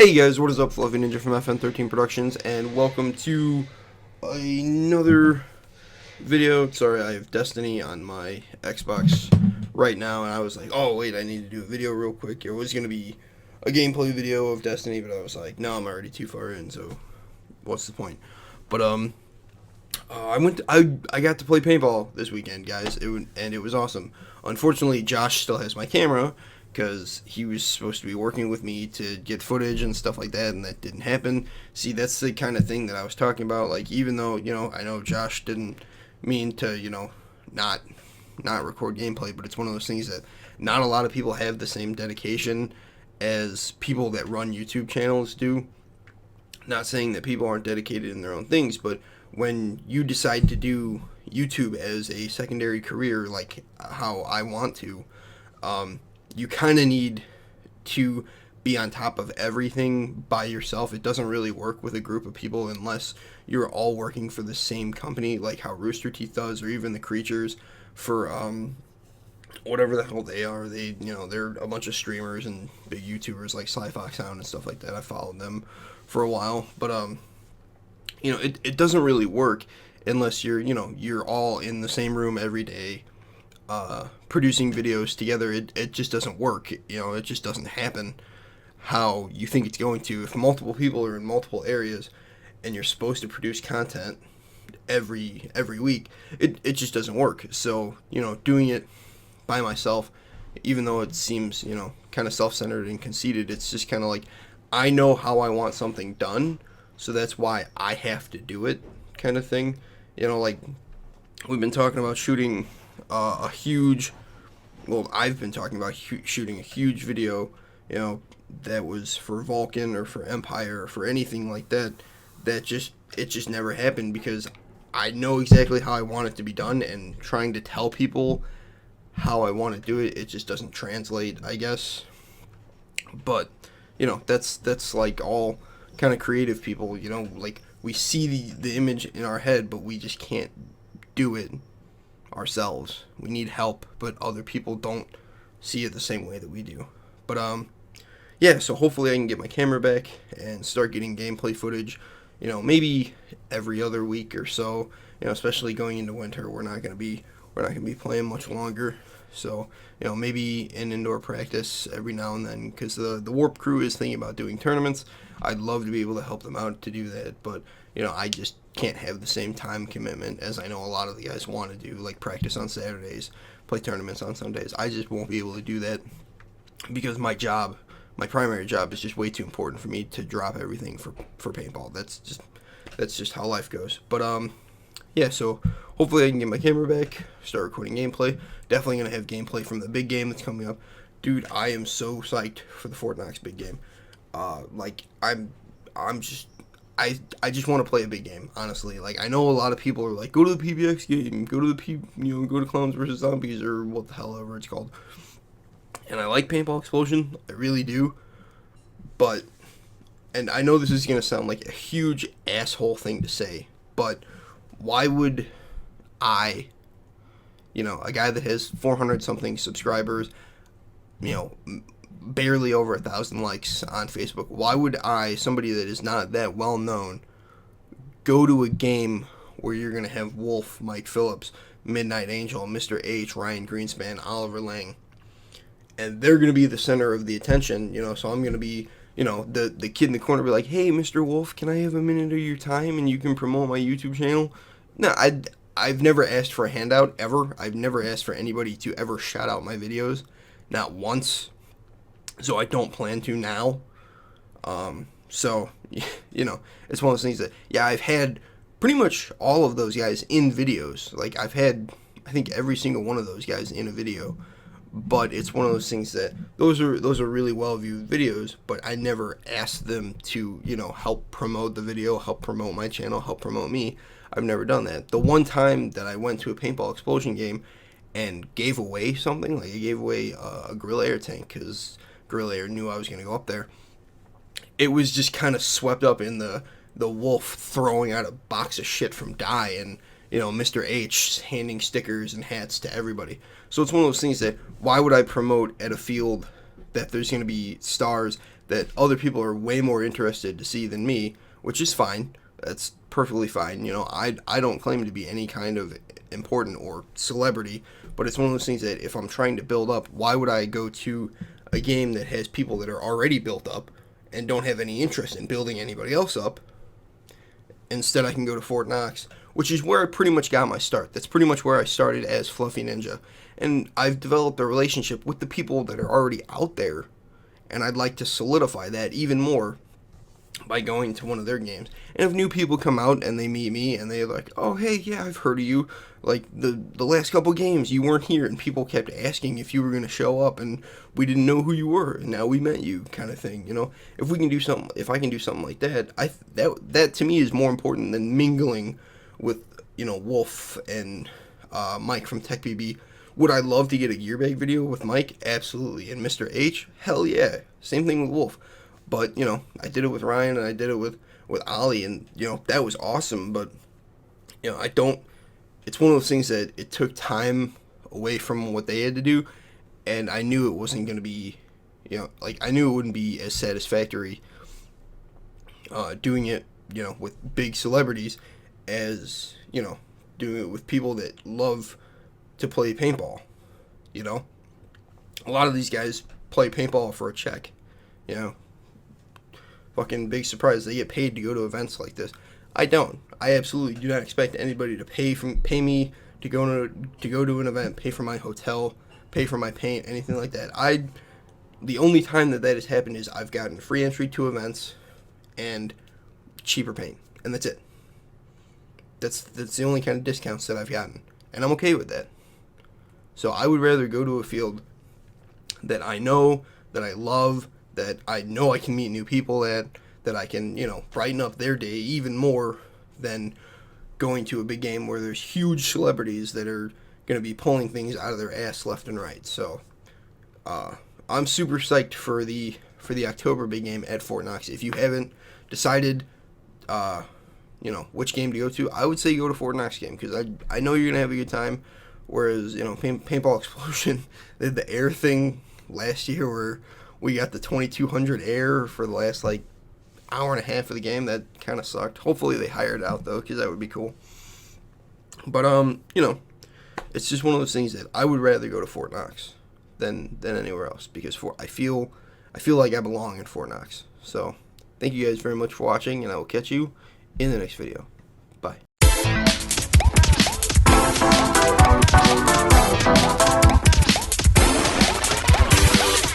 Hey guys, what is up? Fluffy Ninja from FN13 Productions, and welcome to another video. Sorry, I have Destiny on my Xbox right now, and I was like, oh wait, I need to do a video real quick. It was going to be a gameplay video of Destiny, but I was like, no, I'm already too far in, so what's the point? But, I got to play paintball this weekend, guys, and it was awesome. Unfortunately, Josh still has my camera, because he was supposed to be working with me to get footage and stuff like that, and that didn't happen. See, that's the kind of thing that I was talking about. Like, even though, I know Josh didn't mean to, not record gameplay, but it's one of those things that not a lot of people have the same dedication as people that run YouTube channels do. Not saying that people aren't dedicated in their own things, but when you decide to do YouTube as a secondary career, like how I want to, you kind of need to be on top of everything by yourself. It doesn't really work with a group of people unless you're all working for the same company, like how Rooster Teeth does, or even the Creatures for whatever the hell they are. They're a bunch of streamers and big YouTubers like Sly Fox Sound and stuff like that. I followed them for a while, but it doesn't really work unless you're all in the same room every day, producing videos together. It just doesn't work. It just doesn't happen how you think it's going to. If multiple people are in multiple areas and you're supposed to produce content every week, it just doesn't work. So, doing it by myself, even though it seems, kind of self-centered and conceited, it's just kind of like, I know how I want something done, so that's why I have to do it, kind of thing. Like, we've been talking about shooting I've been talking about shooting a huge video, that was for Vulcan or for Empire or for anything like that. It just never happened because I know exactly how I want it to be done, and trying to tell people how I want to do it, it just doesn't translate, I guess. But, that's like all kind of creative people, like we see the image in our head, but we just can't do it ourselves. We need help, but other people don't see it the same way that we do. But yeah, so hopefully I can get my camera back and start getting gameplay footage, maybe every other week or so. Especially going into winter, we're not gonna be playing much longer. So, maybe an indoor practice every now and then, because the Warp crew is thinking about doing tournaments. I'd love to be able to help them out to do that, but I just can't have the same time commitment as I know a lot of the guys want to do, like practice on Saturdays, play tournaments on Sundays. I just won't be able to do that because my primary job is just way too important for me to drop everything for paintball. That's just how life goes. But yeah, so hopefully I can get my camera back, start recording gameplay. Definitely gonna have gameplay from the big game that's coming up. Dude, I am so psyched for the Fort Knox big game. I just want to play a big game, honestly. Like, I know a lot of people are like, go to the PBX game, go to Clowns versus Zombies, or what the hell ever it's called. And I like Paintball Explosion, I really do. But, and I know this is gonna sound like a huge asshole thing to say, but why would I, a guy that has 400 something subscribers, barely over 1,000 likes on Facebook, why would I, somebody that is not that well known, go to a game where you're going to have Wolf, Mike Phillips, Midnight Angel, Mr. H, Ryan Greenspan, Oliver Lang, and they're going to be the center of the attention, so I'm going to be, the kid in the corner be like, hey, Mr. Wolf, can I have a minute of your time and you can promote my YouTube channel? No, I've never asked for a handout, ever. I've never asked for anybody to ever shout out my videos, not once. So I don't plan to now. So, it's one of those things that, yeah, I've had pretty much all of those guys in videos. Like, I've had, I think, every single one of those guys in a video. But it's one of those things that, those are really well-viewed videos, but I never asked them to, help promote the video, help promote my channel, help promote me. I've never done that. The one time that I went to a Paintball Explosion game and gave away something, like I gave away a Grill Air tank, because Grill Air knew I was going to go up there. It was just kind of swept up in the Wolf throwing out a box of shit from Dye, and Mr. H handing stickers and hats to everybody. So it's one of those things that, why would I promote at a field that there's going to be stars that other people are way more interested to see than me, which is fine. That's perfectly fine. You know, I don't claim to be any kind of important or celebrity, but it's one of those things that if I'm trying to build up, why would I go to a game that has people that are already built up and don't have any interest in building anybody else up? Instead, I can go to Fort Knox, which is where I pretty much got my start. That's pretty much where I started as Fluffy Ninja. And I've developed a relationship with the people that are already out there, and I'd like to solidify that even more by going to one of their games. And if new people come out and they meet me and they're like, oh, hey, yeah, I've heard of you. Like, the last couple games, you weren't here, and people kept asking if you were going to show up, and we didn't know who you were, and now we met you, kind of thing, you know? If we can do something, if I can do something like that, that to me is more important than mingling with, you know, Wolf and Mike from TechBB. Would I love to get a Gearbag video with Mike? Absolutely. And Mr. H? Hell yeah. Same thing with Wolf. But, you know, I did it with Ryan, and I did it with Ollie, and, you know, that was awesome. But, you know, it's one of those things that it took time away from what they had to do, and I knew it wasn't going to be, you know, like, I knew it wouldn't be as satisfactory doing it, you know, with big celebrities as, you know, doing it with people that love to play paintball, you know? A lot of these guys play paintball for a check, you know? Fucking big surprise, they get paid to go to events like this. I don't. I absolutely do not expect anybody to pay me to go to an event, pay for my hotel, pay for my paint, anything like that. The only time that has happened is I've gotten free entry to events and cheaper paint, and that's it. That's the only kind of discounts that I've gotten, and I'm okay with that. So I would rather go to a field that I know, that I love, that I know I can meet new people at, that I can, you know, brighten up their day even more than going to a big game where there's huge celebrities that are going to be pulling things out of their ass left and right. So I'm super psyched for the October big game at Fort Knox. If you haven't decided, you know, which game to go to, I would say go to Fort Knox game, because I know you're going to have a good time. Whereas, you know, Paintball Explosion, they had the air thing last year where we got the 2200 air for the last, like, hour and a half of the game. That kind of sucked. Hopefully they hire it out, though, because that would be cool. But, you know, it's just one of those things that I would rather go to Fort Knox than anywhere else, because I feel like I belong in Fort Knox. So, thank you guys very much for watching, and I will catch you in the next video.